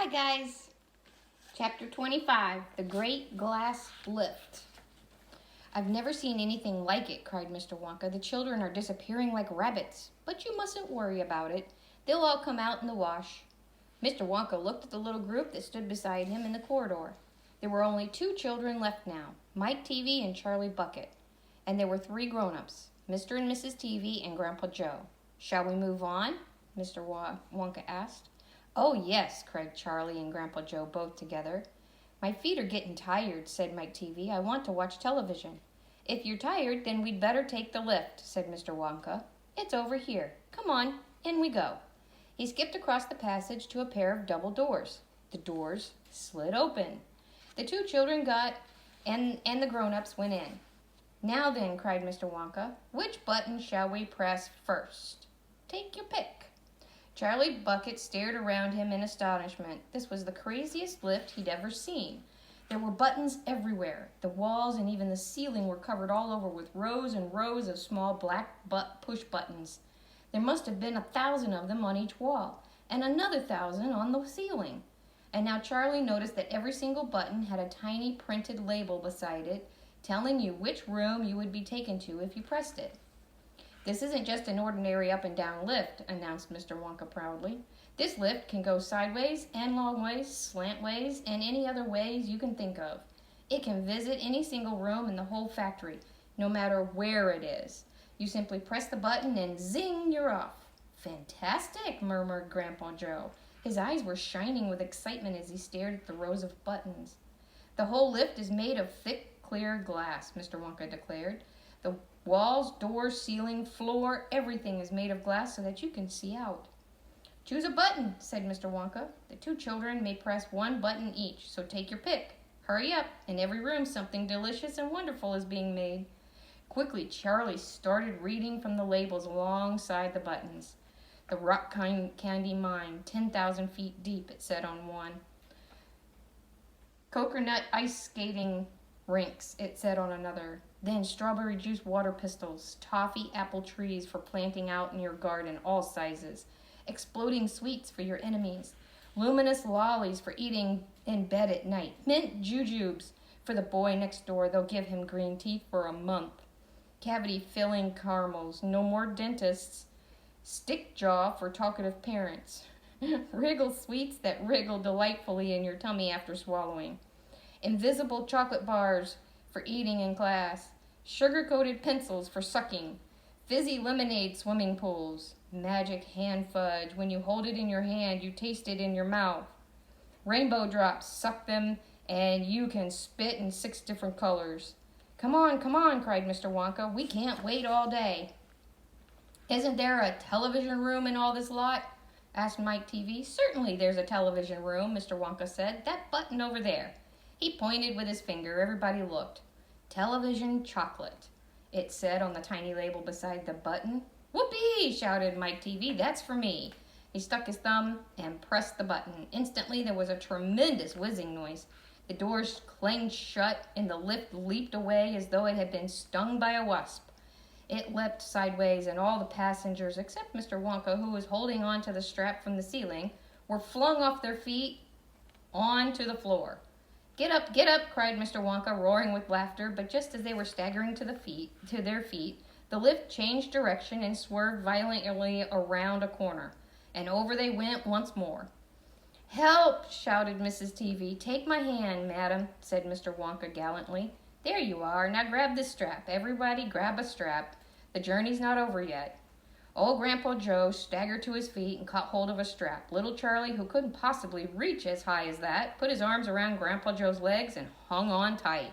Hi guys! Chapter 25, The Great Glass Lift. I've never seen anything like it, cried Mr. Wonka. The children are disappearing like rabbits, but you mustn't worry about it. They'll all come out in the wash. Mr. Wonka looked at the little group that stood beside him in the corridor. There were only 2 children left now, Mike Teavee and Charlie Bucket. And there were 3 grown-ups, Mr. and Mrs. Teavee and Grandpa Joe. Shall we move on? Mr. Wonka asked. Oh, yes, cried Charlie and Grandpa Joe both together. My feet are getting tired, said Mike Teavee. I want to watch television. If you're tired, then we'd better take the lift, said Mr. Wonka. It's over here. Come on, in we go. He skipped across the passage to a pair of double doors. The doors slid open. The 2 children got, and the grown-ups went in. Now then, cried Mr. Wonka, which button shall we press first? Take your pick. Charlie Bucket stared around him in astonishment. This was the craziest lift he'd ever seen. There were buttons everywhere. The walls and even the ceiling were covered all over with rows and rows of small black push buttons. There must have been 1,000 of them on each wall, and another 1,000 on the ceiling. And now Charlie noticed that every single button had a tiny printed label beside it, telling you which room you would be taken to if you pressed it. This isn't just an ordinary up and down lift, announced Mr. Wonka proudly. This lift can go sideways and long ways, slant ways, and any other ways you can think of. It can visit any single room in the whole factory, no matter where it is. You simply press the button and zing, you're off. Fantastic, murmured Grandpa Joe. His eyes were shining with excitement as he stared at the rows of buttons. The whole lift is made of thick, clear glass, Mr. Wonka declared. The walls, doors, ceiling, floor, everything is made of glass so that you can see out. Choose a button, said Mr. Wonka. The 2 children may press 1 button each, so take your pick. Hurry up. In every room something delicious and wonderful is being made. Quickly, Charlie started reading from the labels alongside the buttons. The Rock Candy Mine, 10,000 feet deep, it said on one. Coconut ice skating rinks, it said on another. Then strawberry juice water pistols, toffee apple trees for planting out in your garden, all sizes. Exploding sweets for your enemies. Luminous lollies for eating in bed at night. Mint jujubes for the boy next door. They'll give him green teeth for a month. Cavity-filling caramels. No more dentists. Stick jaw for talkative parents. Wriggle sweets that wriggle delightfully in your tummy after swallowing. Invisible chocolate bars for eating in class. Sugar-coated pencils for sucking. Fizzy lemonade swimming pools. Magic hand fudge. When you hold it in your hand, you taste it in your mouth. Rainbow drops. Suck them and you can spit in 6 different colors. Come on, cried Mr. Wonka. We can't wait all day. Isn't there a television room in all this lot? Asked Mike Teavee. Certainly there's a television room, Mr. Wonka said. That button over there. He pointed with his finger. Everybody looked. Television chocolate, it said on the tiny label beside the button. Whoopee, shouted Mike Teavee. That's for me. He stuck his thumb and pressed the button. Instantly there was a tremendous whizzing noise. The doors clanged shut and the lift leaped away as though it had been stung by a wasp. It leapt sideways and all the passengers, except Mr. Wonka, who was holding on to the strap from the ceiling, were flung off their feet onto the floor. Get up, cried Mr. Wonka, roaring with laughter, but just as they were staggering to their feet, the lift changed direction and swerved violently around a corner, and over they went once more. Help, shouted Mrs. Teavee. Take my hand, madam, said Mr. Wonka gallantly. There you are. Now grab this strap. Everybody grab a strap. The journey's not over yet. Old Grandpa Joe staggered to his feet and caught hold of a strap. Little Charlie, who couldn't possibly reach as high as that, put his arms around Grandpa Joe's legs and hung on tight.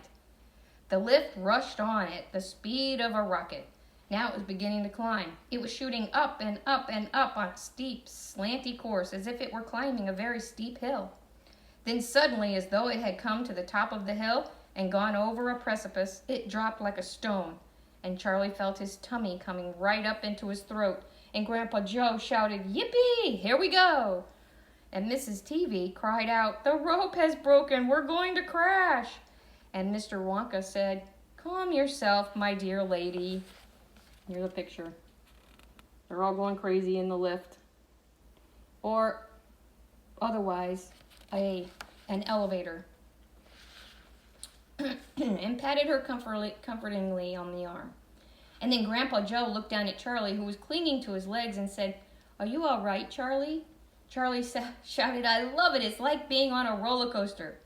The lift rushed on at the speed of a rocket. Now it was beginning to climb. It was shooting up and up and up on a steep, slanty course as if it were climbing a very steep hill. Then suddenly, as though it had come to the top of the hill and gone over a precipice, it dropped like a stone. And Charlie felt his tummy coming right up into his throat, and Grandpa Joe shouted, Yippee! Here we go! And Mrs. Teavee cried out, The rope has broken! We're going to crash! And Mr. Wonka said, Calm yourself, my dear lady. Here's a picture. They're all going crazy in the lift. Or otherwise, an elevator and patted her comfortingly on the arm. And then Grandpa Joe looked down at Charlie, who was clinging to his legs, and said, "Are you all right, Charlie?" Charlie shouted, "I love it. It's like being on a roller coaster."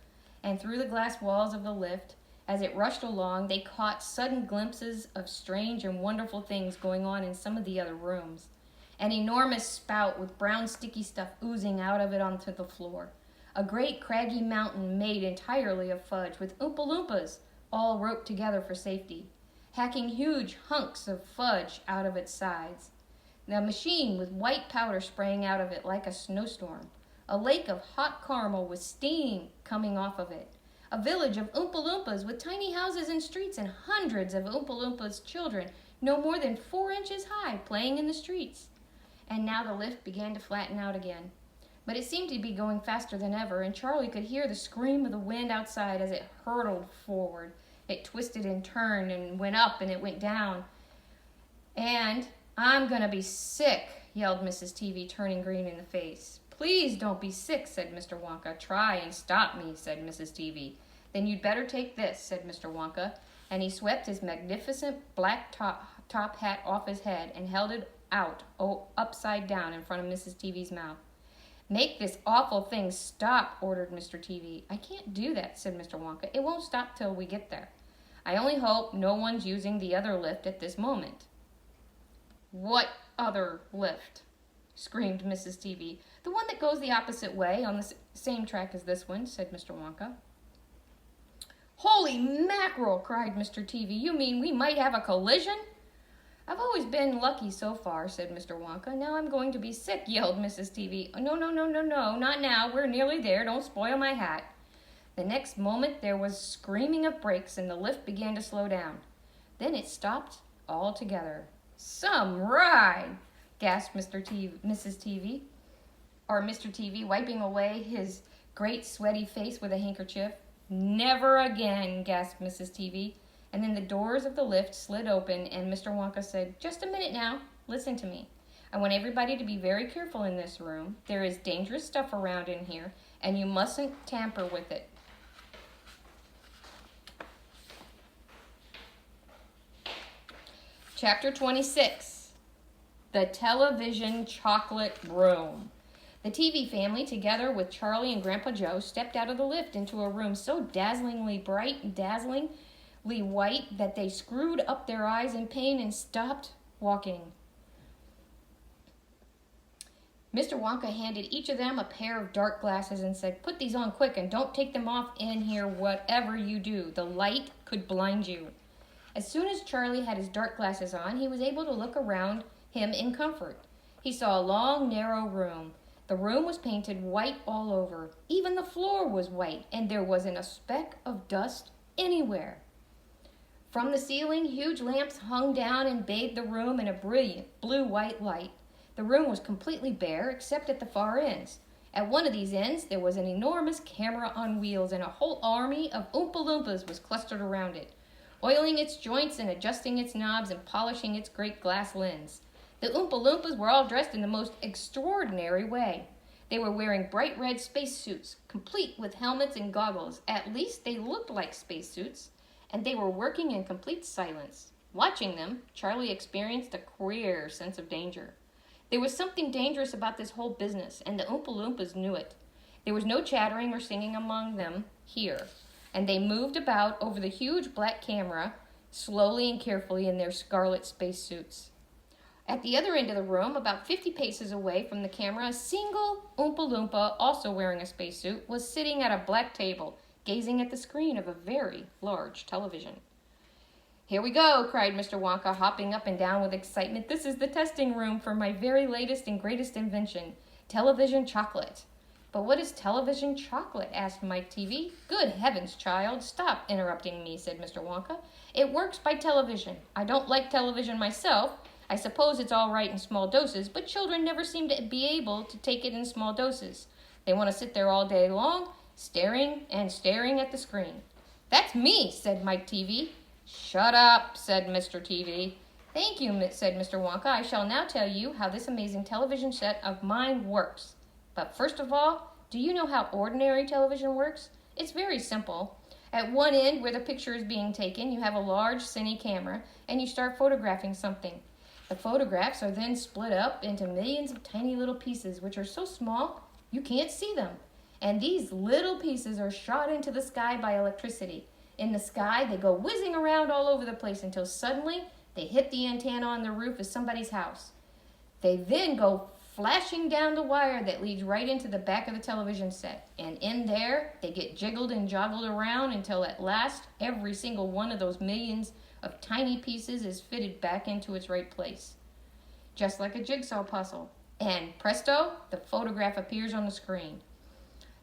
And through the glass walls of the lift, as it rushed along, they caught sudden glimpses of strange and wonderful things going on in some of the other rooms. An enormous spout with brown sticky stuff oozing out of it onto the floor. A great craggy mountain made entirely of fudge, with Oompa Loompas all roped together for safety, hacking huge hunks of fudge out of its sides. The machine with white powder spraying out of it like a snowstorm. A lake of hot caramel with steam coming off of it. A village of Oompa Loompas with tiny houses and streets, and hundreds of Oompa Loompas' children, no more than 4 inches high, playing in the streets. And now the lift began to flatten out again. But it seemed to be going faster than ever, and Charlie could hear the scream of the wind outside as it hurtled forward. It twisted and turned and went up and it went down. And "I'm gonna be sick," yelled Mrs. TV, turning green in the face. "Please don't be sick," said Mr. Wonka. "Try and stop me," said Mrs. TV. "Then you'd better take this," said Mr. Wonka, and he swept his magnificent black top hat off his head and held it out upside down in front of Mrs. TV's mouth. "Make this awful thing stop," ordered Mr. TV. "I can't do that," said Mr. Wonka. "It won't stop till we get there. I only hope no one's using the other lift at this moment." "What other lift?" screamed Mrs. TV. "The one that goes the opposite way on the same track as this one," said Mr. Wonka. "Holy mackerel!" cried Mr. TV. "You mean we might have a collision?" "I've always been lucky so far," said Mr. Wonka. "Now I'm going to be sick," yelled Mrs. TV. "No, not now. We're nearly there. Don't spoil my hat." The next moment there was screaming of brakes and the lift began to slow down. Then it stopped altogether. "Some ride!" gasped Mrs. TV, wiping away his great sweaty face with a handkerchief. "Never again," gasped Mrs. TV. And then the doors of the lift slid open and Mr. Wonka said, "Just a minute now. Listen to me. I want everybody to be very careful in this room. There is dangerous stuff around in here, and you mustn't tamper with it." Chapter 26, The Television Chocolate Room. The TV family, together with Charlie and Grandpa Joe, stepped out of the lift into a room so dazzlingly bright and dazzlingly white that they screwed up their eyes in pain and stopped walking. Mr. Wonka handed each of them a pair of dark glasses and said, "Put these on quick and don't take them off in here whatever you do. The light could blind you." As soon as Charlie had his dark glasses on, he was able to look around him in comfort. He saw a long, narrow room. The room was painted white all over. Even the floor was white, and there wasn't a speck of dust anywhere. From the ceiling, huge lamps hung down and bathed the room in a brilliant blue-white light. The room was completely bare, except at the far ends. At one of these ends, there was an enormous camera on wheels, and a whole army of Oompa Loompas was clustered around it, oiling its joints and adjusting its knobs and polishing its great glass lens. The Oompa Loompas were all dressed in the most extraordinary way. They were wearing bright red spacesuits, complete with helmets and goggles. At least they looked like spacesuits, and they were working in complete silence. Watching them, Charlie experienced a queer sense of danger. There was something dangerous about this whole business, and the Oompa Loompas knew it. There was no chattering or singing among them here, and they moved about over the huge black camera, slowly and carefully in their scarlet spacesuits. At the other end of the room, about 50 paces away from the camera, a single Oompa Loompa, also wearing a spacesuit, was sitting at a black table, gazing at the screen of a very large television. "Here we go," cried Mr. Wonka, hopping up and down with excitement. "This is the testing room for my very latest and greatest invention, television chocolate." "But what is television chocolate?" asked Mike TV. "Good heavens, child, stop interrupting me," said Mr. Wonka. "It works by television. I don't like television myself. I suppose it's all right in small doses, but children never seem to be able to take it in small doses. They want to sit there all day long, staring and staring at the screen." "That's me," said Mike TV. "Shut up," said Mr. TV. "Thank you," said Mr. Wonka. "I shall now tell you how this amazing television set of mine works. But first of all, Do you know how ordinary television works? It's very simple. At one end, where the picture is being taken, you have a large cine camera, and you start photographing something. The photographs are then split up into millions of tiny little pieces, which are so small you can't see them. And these little pieces are shot into the sky by electricity. In the sky, they go whizzing around all over the place until suddenly they hit the antenna on the roof of somebody's house. They then go flashing down the wire that leads right into the back of the television set. And in there, they get jiggled and joggled around until at last, every single one of those millions of tiny pieces is fitted back into its right place. Just like a jigsaw puzzle. And presto, the photograph appears on the screen.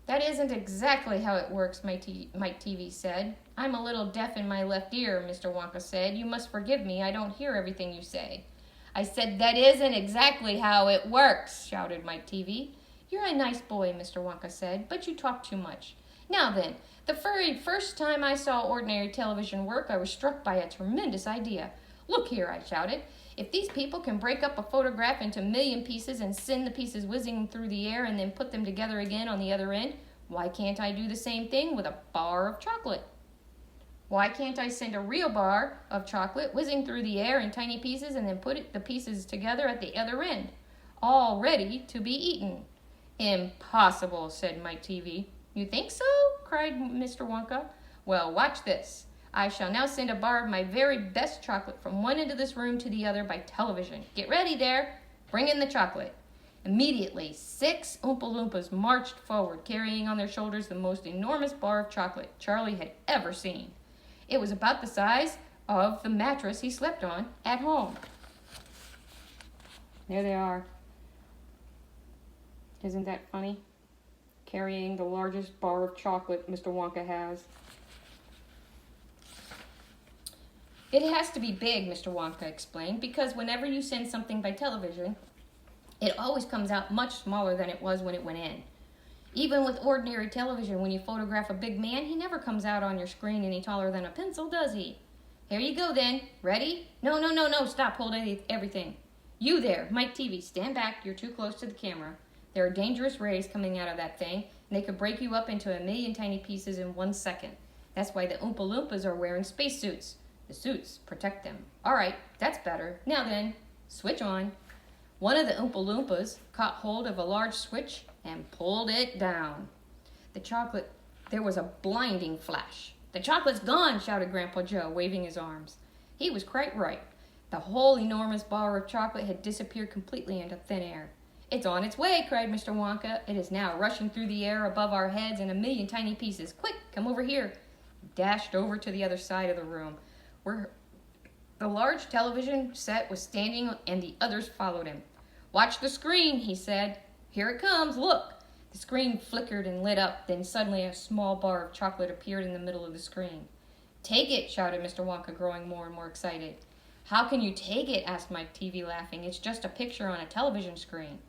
That isn't exactly how it works, Mike TV said. I'm a little deaf in my left ear, Mr. Wonka said. You must forgive me, I don't hear everything you say. I said, that isn't exactly how it works, shouted Mike TV. You're a nice boy, Mr. Wonka said, but you talk too much. Now then, the very first time I saw ordinary television work, I was struck by a tremendous idea. Look here, I shouted. If these people can break up a photograph into a million pieces and send the pieces whizzing through the air and then put them together again on the other end, why can't I do the same thing with a bar of chocolate? Why can't I send a real bar of chocolate whizzing through the air in tiny pieces and then put the pieces together at the other end, all ready to be eaten? Impossible, said Mike TV. You think so? Cried Mr. Wonka. Well, watch this. I shall now send a bar of my very best chocolate from one end of this room to the other by television. Get ready there. Bring in the chocolate. Immediately, 6 Oompa Loompas marched forward, carrying on their shoulders the most enormous bar of chocolate Charlie had ever seen. It was about the size of the mattress he slept on at home. There they are. Isn't that funny? Carrying the largest bar of chocolate Mr. Wonka has. It has to be big, Mr. Wonka explained, because whenever you send something by television, it always comes out much smaller than it was when it went in. Even with ordinary television, when you photograph a big man, he never comes out on your screen any taller than a pencil, does he? Here you go then. Ready? No, stop, hold everything. You there, Mike TV, stand back, you're too close to the camera. There are dangerous rays coming out of that thing, and they could break you up into a million tiny pieces in 1 second. That's why the Oompa Loompas are wearing spacesuits. The suits protect them. All right, that's better. Now then, switch on. One of the Oompa Loompas caught hold of a large switch and pulled it down. There was a blinding flash. The chocolate's gone, shouted Grandpa Joe, waving his arms. He was quite right. The whole enormous bar of chocolate had disappeared completely into thin air. It's on its way, cried Mr. Wonka. It is now rushing through the air above our heads in a million tiny pieces. Quick, come over here. He dashed over to the other side of the room, where the large television set was standing, and the others followed him. Watch the screen, he said. Here it comes, look. The screen flickered and lit up, then suddenly a small bar of chocolate appeared in the middle of the screen. Take it, shouted Mr. Wonka, growing more and more excited. How can you take it? Asked Mike TV, laughing. It's just a picture on a television screen.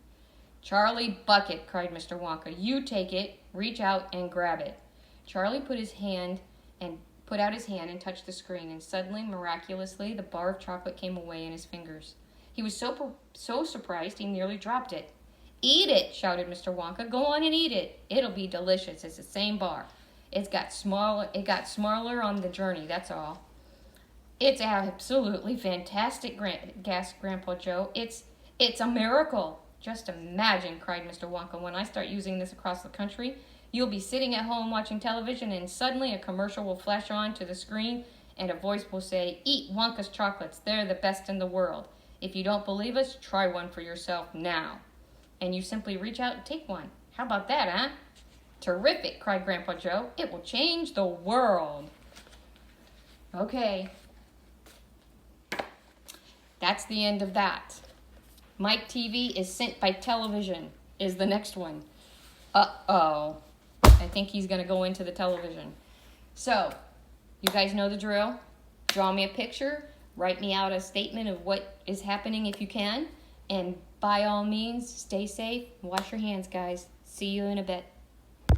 Charlie Bucket, cried Mr. Wonka. You take it, reach out and grab it. Charlie put out his hand and touched the screen, and suddenly, miraculously, the bar of chocolate came away in his fingers. He was so surprised he nearly dropped it. Eat it, shouted Mr. Wonka. Go on and eat it. It'll be delicious. It's the same bar. It got smaller on the journey, that's all. It's absolutely fantastic, gasped Grandpa Joe. It's a miracle. Just imagine, cried Mr. Wonka, when I start using this across the country, you'll be sitting at home watching television and suddenly a commercial will flash on to the screen and a voice will say, eat Wonka's chocolates. They're the best in the world. If you don't believe us, try one for yourself now. And you simply reach out and take one. How about that, huh? Terrific, cried Grandpa Joe. It will change the world. Okay. That's the end of that. Mike TV is sent by television is the next one. Uh-oh. I think he's going to go into the television. So, you guys know the drill. Draw me a picture. Write me out a statement of what is happening if you can. And by all means, stay safe. Wash your hands, guys. See you in a bit.